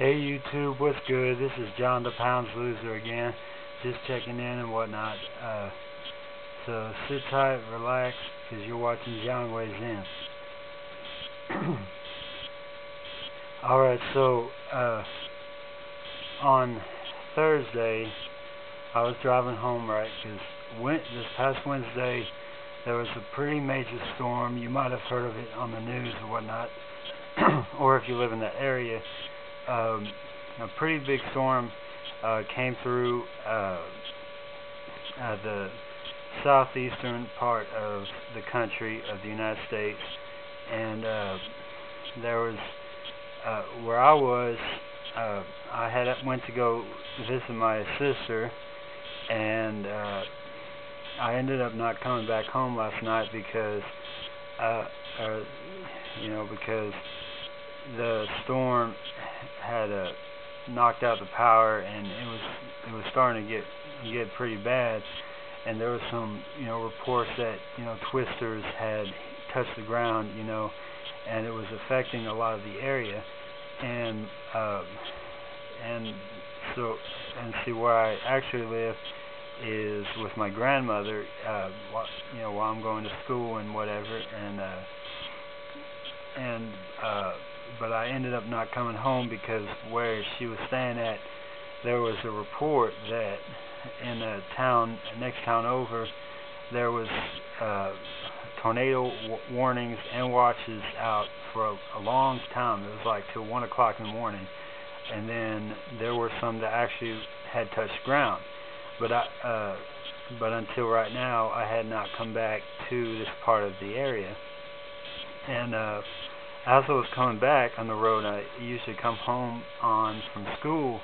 Hey YouTube, what's good? This is John the Pounds Loser again, just checking in and whatnot. So sit tight, relax, because you're watching Jon Weighs In. Alright, so on Thursday, I was driving home, right, because this past Wednesday, there was a pretty major storm. You might have heard of it on the news or whatnot, or if you live in that area. A pretty big storm came through the southeastern part of the country of the United States, and there was where I was. I went to go visit my sister, and I ended up not coming back home last night because because the storm had knocked out the power, and it was starting to get pretty bad, and there was some reports that twisters had touched the ground, and it was affecting a lot of the area, and see, where I actually live is with my grandmother, while I'm going to school and whatever, but I ended up not coming home because where she was staying at, there was a report that in the next town over, there was tornado warnings and watches out for a long time. It was like till 1 o'clock in the morning, and then there were some that actually had touched ground. But until right now, I had not come back to this part of the area, and as I was coming back on the road, I usually come home from school.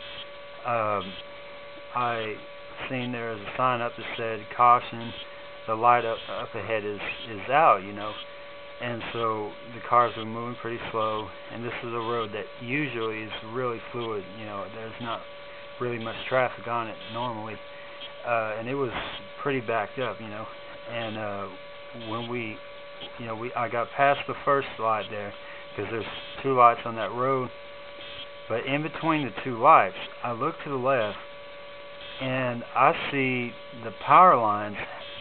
I seen there was a sign up that said "Caution, the light up ahead is out," and so the cars were moving pretty slow. And this is a road that usually is really fluid. There's not really much traffic on it normally, and it was pretty backed up. And when I got past the first light there, because there's two lights on that road, but in between the two lights, I look to the left, and I see the power lines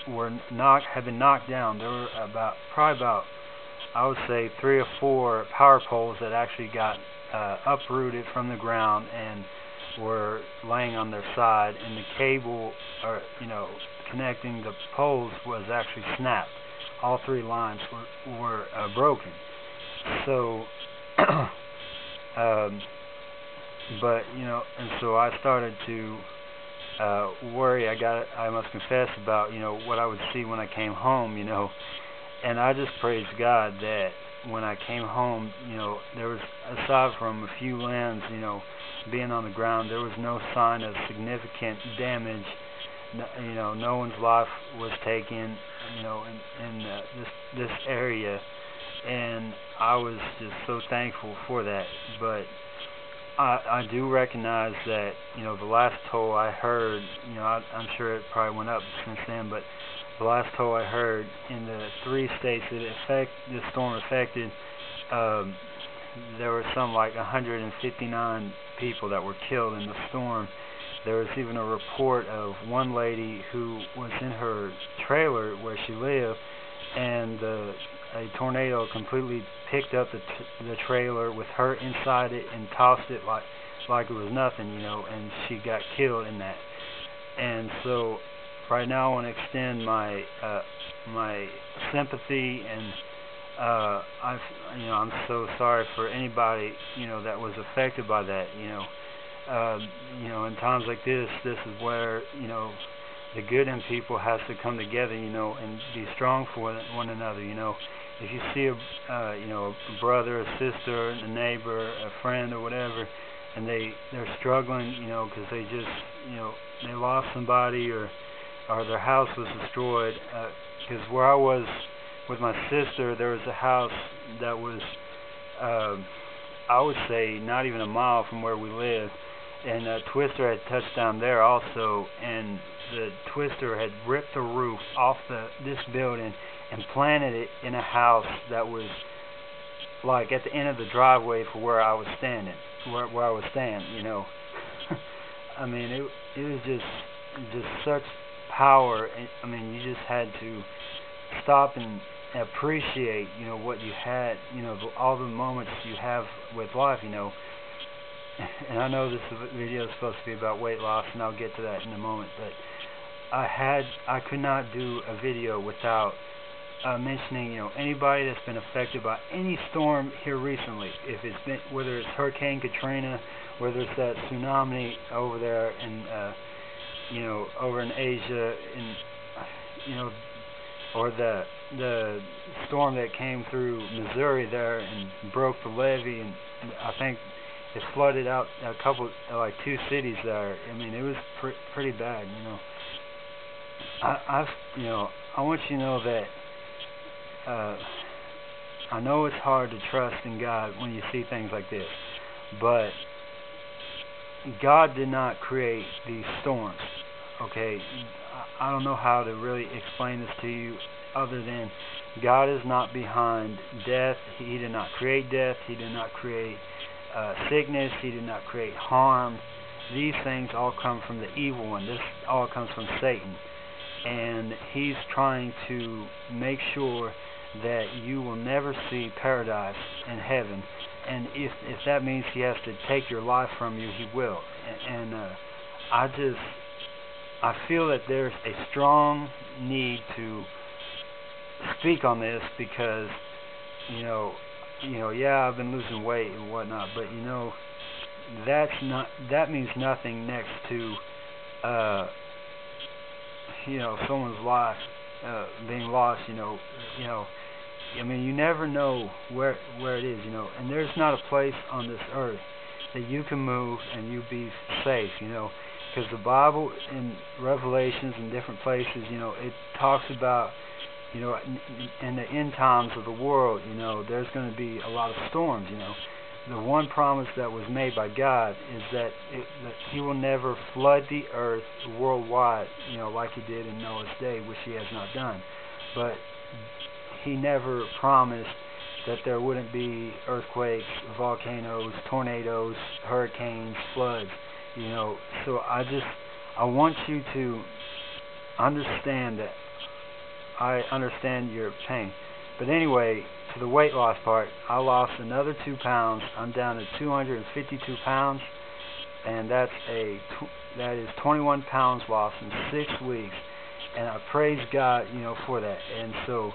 have been knocked down. There were probably about, I would say, 3 or 4 power poles that actually got uprooted from the ground and were laying on their side, and the cable, connecting the poles was actually snapped. All 3 lines were broken. So, and so I started to worry. I must confess about what I would see when I came home, and I just praised God that when I came home, there was, aside from a few limbs, being on the ground, there was no sign of significant damage. No one's life was taken, in this area, and I was just so thankful for that. But I do recognize that the last toll I heard, I'm sure it probably went up since then, but the last toll I heard in the 3 states that the storm affected, there were some like 159 people that were killed in the storm. There was even a report of one lady who was in her trailer where she lived, and a tornado completely picked up the trailer with her inside it and tossed it like it was nothing, and she got killed in that. And so right now I want to extend my sympathy, and I'm so sorry for anybody that was affected by that. In times like this is where the good in people has to come together, and be strong for one another. If you see a brother, a sister, a neighbor, a friend, or whatever, and they're struggling, because they just they lost somebody, or their house was destroyed. Because where I was with my sister, there was a house that was, I would say, not even a mile from where we live, and a twister had touched down there also, and the twister had ripped the roof off this building and planted it in a house that was like at the end of the driveway for where I was standing. where I was staying, you know. I mean, it was just such power. I mean, you just had to stop and appreciate, you know, what you had, you know, all the moments you have with life, you know. And I know this video is supposed to be about weight loss, and I'll get to that in a moment, but I could not do a video without mentioning, you know, anybody that's been affected by any storm here recently. If it's been, whether it's Hurricane Katrina, whether it's that tsunami over there in, you know, over in Asia, in, you know, or the storm that came through Missouri there and broke the levee, and I think it flooded out a couple, like 2 cities there. I mean, it was pretty bad, you know. You know, I want you to know that I know it's hard to trust in God when you see things like this, but God did not create these storms, okay? I don't know how to really explain this to you other than God is not behind death. He did not create death. He did not create sickness. He did not create harm. These things all come from the evil one. This all comes from Satan. And he's trying to make sure that you will never see paradise in heaven. And if that means he has to take your life from you, he will. And I feel that there's a strong need to speak on this because, you know, yeah, I've been losing weight and whatnot, but you know, that means nothing next to, you know, someone's life being lost. You know, I mean, you never know where it is, you know, and there's not a place on this earth that you can move and you be safe, you know, because the Bible in Revelations and different places, you know, it talks about, you know, in the end times of the world, you know, there's going to be a lot of storms, you know. The one promise that was made by God is that he will never flood the earth worldwide, you know, like he did in Noah's day, which he has not done. But he never promised that there wouldn't be earthquakes, volcanoes, tornadoes, hurricanes, floods, you know. So I want you to understand that I understand your pain. But anyway, to the weight loss part, I lost another 2 pounds. I'm down to 252 pounds, and that is 21 pounds lost in 6 weeks. And I praise God, you know, for that. And so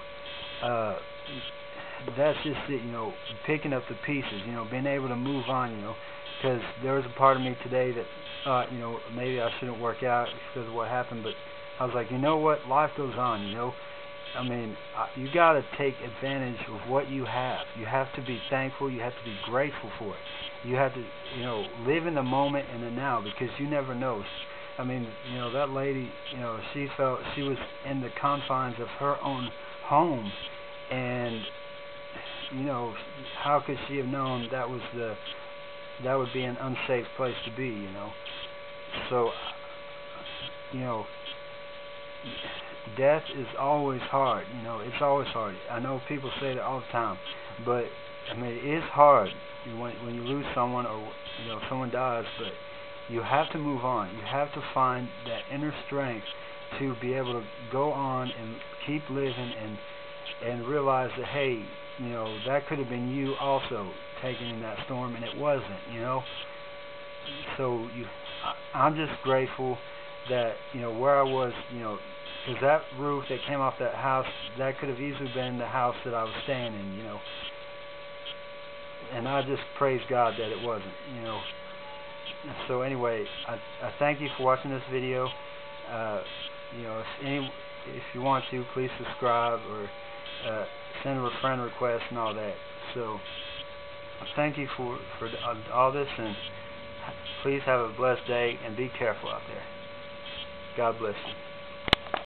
that's just it, you know, picking up the pieces, you know, being able to move on, you know, because there was a part of me today that thought, you know, maybe I shouldn't work out because of what happened, but I was like, you know what, life goes on, you know. I mean, you got to take advantage of what you have. You have to be thankful. You have to be grateful for it. You have to, you know, live in the moment and the now, because you never know. I mean, you know, that lady, you know, she felt she was in the confines of her own home, and, you know, how could she have known that would be an unsafe place to be, you know? So, you know, death is always hard, you know, it's always hard. I know people say that all the time, but, I mean, it is hard when you lose someone or, you know, someone dies, but you have to move on. You have to find that inner strength to be able to go on and keep living and realize that, hey, you know, that could have been you also taken in that storm, and it wasn't, you know. So I'm just grateful that, you know, where I was, you know, because that roof that came off that house, that could have easily been the house that I was staying in, you know. And I just praise God that it wasn't, you know. So anyway, I thank you for watching this video. You know, if you want to, please subscribe or send a friend request and all that. So thank you for all this, and please have a blessed day and be careful out there. God bless you.